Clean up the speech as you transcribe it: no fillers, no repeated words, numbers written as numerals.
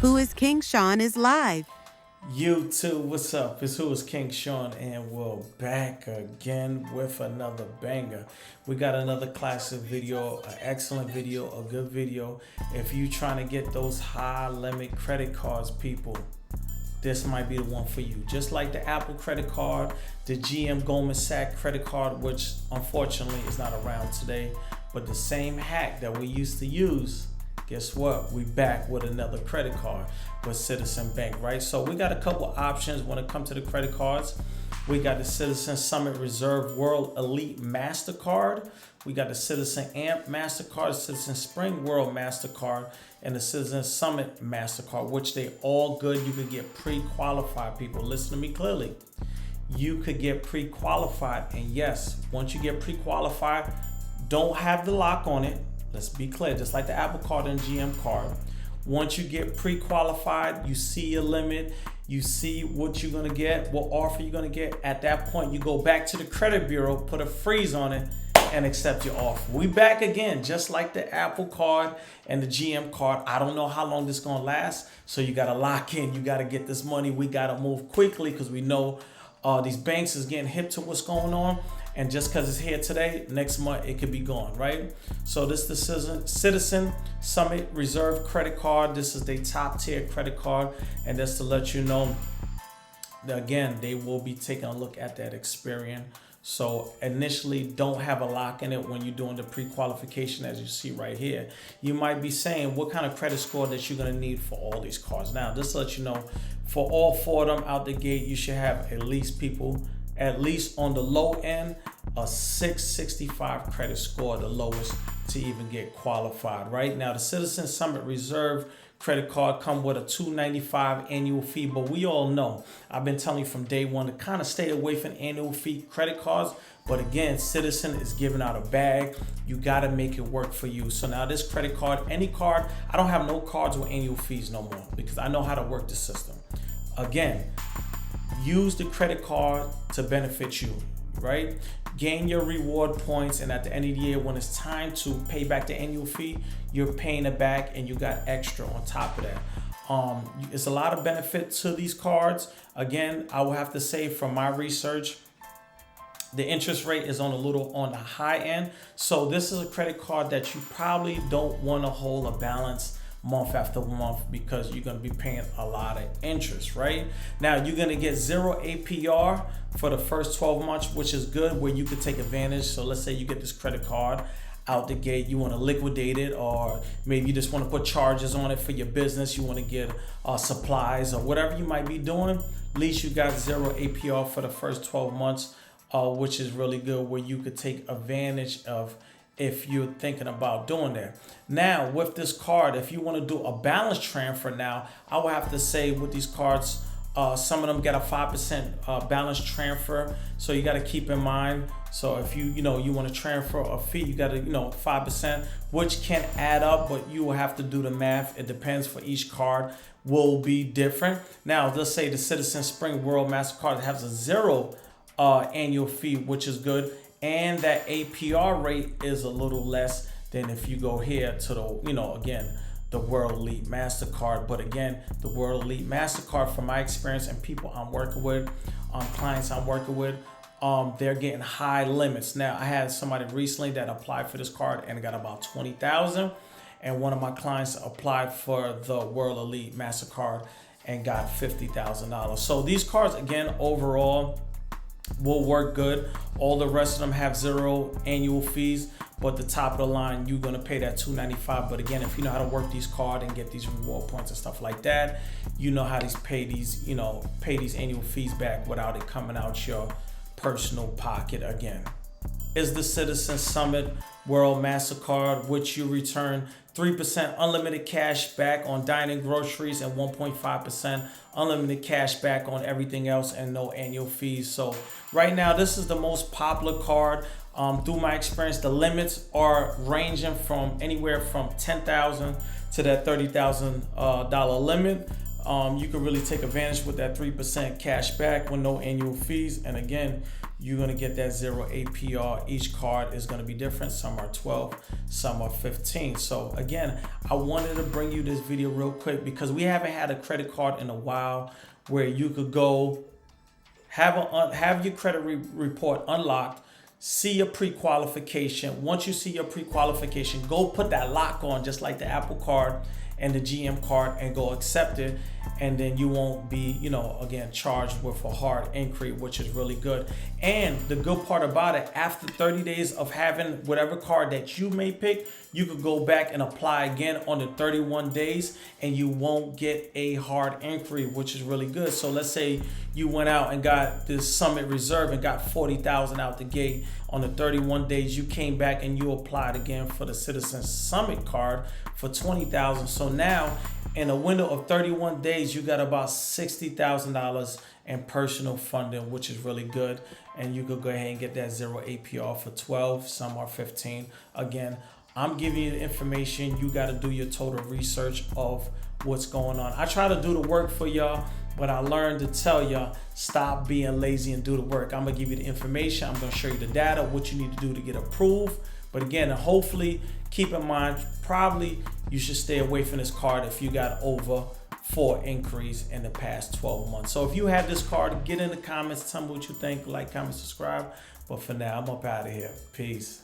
Whoiskingshawn is live. YouTube, what's up? It's Whoiskingshawn, and we're back again with another banger. We got another classic video, an excellent video, a good video. If you trying to get those high limit credit cards, people, this might be the one for you. Just like the Apple credit card, the GM Goldman Sachs credit card, which unfortunately is not around today, but the same hack that we used to use. Guess what? We back with another credit card with Citizen Bank, right? So we got a couple options when it comes to the credit cards. We got the Citizen Summit Reserve World Elite MasterCard. We got the Citizen Amp MasterCard, Citizen Spring World MasterCard, and the Citizen Summit MasterCard, which they all good. You could get pre-qualified, people. Listen to me clearly. You could get pre-qualified, and yes, once you get pre-qualified, don't have the lock on it. Let's be clear, just like the Apple card and GM card. Once you get pre-qualified, you see your limit, you see what you're gonna get, what offer you're gonna get. At that point, you go back to the credit bureau, put a freeze on it, and accept your offer. We back again, just like the Apple card and the GM card. I don't know how long this is gonna last, so you gotta lock in, you gotta get this money. We gotta move quickly because we know these banks is getting hip to what's going on. And just because it's here today, next month it could be gone, right? So this is the Citizen Summit Reserve credit card. This is their top tier credit card. And just to let you know, that again, they will be taking a look at that Experian. So initially, don't have a lock in it when you're doing the pre-qualification, as you see right here. You might be saying what kind of credit score that you're gonna need for all these cards. Now, just to let you know, for all four of them out the gate, you should have at least on the low end, a 665 credit score, the lowest to even get qualified. Right now, the Citizen Summit Reserve credit card come with a $295 annual fee, but we all know, I've been telling you from day one to kind of stay away from annual fee credit cards. But again, Citizen is giving out a bag. You got to make it work for you. So now this credit card, any card, I don't have no cards with annual fees no more because I know how to work the system. Again, use the credit card to benefit you, right? Gain your reward points, and at the end of the year, when it's time to pay back the annual fee, you're paying it back and you got extra on top of that. It's a lot of benefit to these cards. Again, I will have to say from my research, the interest rate is on the high end. So this is a credit card that you probably don't want to hold a balance month after month because you're going to be paying a lot of interest, right? Now you're going to get 0 APR for the first 12 months, which is good, where you could take advantage. So let's say you get this credit card out the gate, you want to liquidate it, or maybe you just want to put charges on it for your business, you want to get supplies or whatever you might be doing. At least you got 0 APR for the first 12 months, which is really good, where you could take advantage of if you're thinking about doing that. Now with this card, if you want to do a balance transfer, now I would have to say with these cards, some of them get a 5% balance transfer, so you got to keep in mind. So if you want to transfer a fee, you got to 5%, which can add up, but you will have to do the math. It depends, for each card will be different. Now let's say the Citizen Spring World MasterCard has a 0 annual fee, which is good. And that APR rate is a little less than if you go here to the, again, the World Elite MasterCard. But again, the World Elite MasterCard, from my experience and people I'm working with, clients I'm working with, they're getting high limits. Now, I had somebody recently that applied for this card and got about 20,000. And one of my clients applied for the World Elite MasterCard and got $50,000. So these cards, again, overall, will work good. All the rest of them have 0 annual fees, but the top of the line, you're gonna pay that $295. But again, if you know how to work these cards and get these reward points and stuff like that, you know how to pay these annual fees back without it coming out your personal pocket again. Is the Citizen Summit World MasterCard, which you return 3% unlimited cash back on dining, groceries, and 1.5% unlimited cash back on everything else, and no annual fees. So right now, this is the most popular card. Through my experience, the limits are ranging from anywhere from $10,000 to that $30,000 limit. You can really take advantage with that 3% cash back with no annual fees. And again, you're gonna get that 0 APR. Each card is gonna be different. Some are 12, some are 15. So again, I wanted to bring you this video real quick because we haven't had a credit card in a while where you could go have your credit report unlocked, see your pre-qualification. Once you see your pre-qualification, go put that lock on just like the Apple card and the GM card and go accept it. And then you won't be, again, charged with a hard inquiry, which is really good. And the good part about it, after 30 days of having whatever card that you may pick, you could go back and apply again on the 31 days and you won't get a hard inquiry, which is really good. So let's say you went out and got this Summit Reserve and got 40,000 out the gate. On the 31 days, you came back and you applied again for the Citizen Summit card for 20,000. So now in a window of 31 days, you got about $60,000 in personal funding, which is really good. And you could go ahead and get that 0 APR for 12, some are 15. Again, I'm giving you the information. You got to do your total research of what's going on. I try to do the work for y'all, but I learned to tell y'all, stop being lazy and do the work. I'm gonna give you the information. I'm gonna show you the data, what you need to do to get approved. But again, hopefully keep in mind, probably you should stay away from this card if you got over 4 inquiries in the past 12 months. So if you have this card, get in the comments, tell me what you think, like, comment, subscribe. But for now, I'm up out of here. Peace.